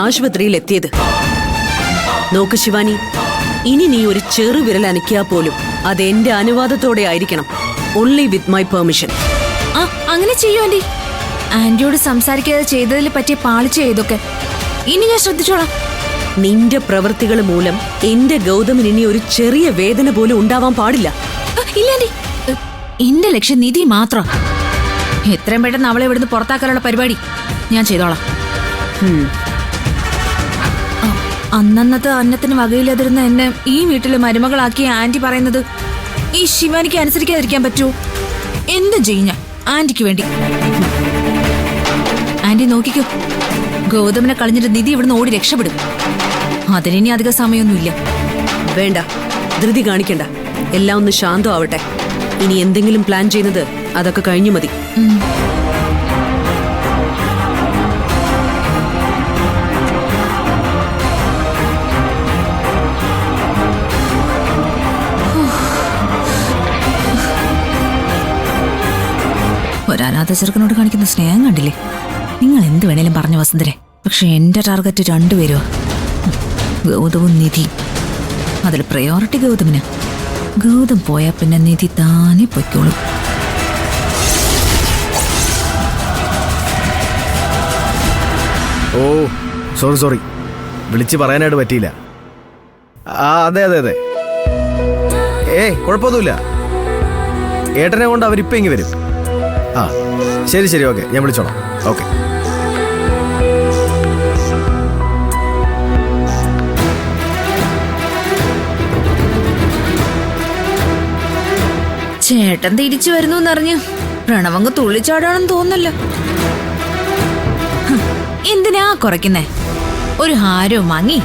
ആശുപത്രിയിൽ എത്തിയത്. നോക്ക് ശിവാനി, ഇനി നീ ഒരു ചെറുവിരൽ അനക്കിയാ പോലും അത് എന്റെ അനുവാദത്തോടെ ആയിരിക്കണം. Only with my permission. അങ്ങനെ ചെയ്യൂ ആന്റി. ആന്റിയോട് സംസാരിക്കാതെ ചെയ്തതിൽ പറ്റിയ പാളിച്ച ഇതൊക്കെ ഇനി ഞാൻ ശ്രദ്ധിച്ചോളാം. നിന്റെ പ്രവൃത്തികൾ മൂലം എന്റെ ഗൗതമിന് ഇനി ഒരു ചെറിയ വേദന പോലും ഉണ്ടാവാൻ പാടില്ല. ഇല്ല ആന്റി, എന്റെ ലക്ഷ്യം നിധി മാത്രം. എത്രയും പെട്ടെന്ന് അവളെ ഇവിടുന്ന് പുറത്താക്കാനുള്ള പരിപാടി ഞാൻ ചെയ്തോളാം. അന്നന്നത്തെ അന്നത്തിന് വകയില്ലാതിരുന്ന എന്നെ ഈ വീട്ടിലെ മരുമകളാക്കിയ ആന്റി പറയുന്നത് ഈ ശിവാനിക്ക് അനുസരിക്കാതിരിക്കാൻ പറ്റുമോ? എന്ത് ചെയ്യും ഞാൻ ആന്റിക്ക് വേണ്ടി? ആന്റി നോക്കിക്കോ, ഗൗതമിനെ കളഞ്ഞിട്ട് നിധി ഇവിടുന്ന് ഓടി രക്ഷപ്പെടും. അതിനി അധിക സമയമൊന്നുമില്ല. വേണ്ട, ധൃതി കാണിക്കണ്ട. എല്ലാം ഒന്ന് ശാന്തമാവട്ടെ. ഇനി എന്തെങ്കിലും പ്ലാൻ ചെയ്യുന്നത് അതൊക്കെ കഴിഞ്ഞു മതി. ഒരനാഥ ചെറുക്കനോട് കാണിക്കുന്ന സ്നേഹം കണ്ടില്ലേ? നിങ്ങൾ എന്ത് വേണേലും പറഞ്ഞു വസുന്ധരെ, പക്ഷെ എന്റെ ടാർഗറ്റ് രണ്ടുപേരുവാ, ഗൗതവും നിധി. അതിൽ പ്രയോറിറ്റി ഗൗതമിന്. ഗൗതം പോയാ പിന്നെ നിധി താനെ പൊയ്ക്കോളും. ഓ സോറി, വിളിച്ച് പറയാനായിട്ട് പറ്റിയില്ല. അതെ അതെ അതെ, കുഴപ്പമൊന്നുമില്ല. ഏട്ടനെ കൊണ്ട് അവരിപ്പം ഇങ്ങ് വരും. ശരി ഓക്കെ, ഞാൻ വിളിച്ചോളാം. ഓക്കെ. ചേട്ടൻ തിരിച്ചു വരുന്നു എന്നറിഞ്ഞ് പ്രണവങ്ങ് തുള്ളിച്ചാടാണെന്ന് തോന്നല്ലോ. എന്തിനാ കുറയ്ക്കുന്നേ? ഒരു ഹാരവും വാങ്ങി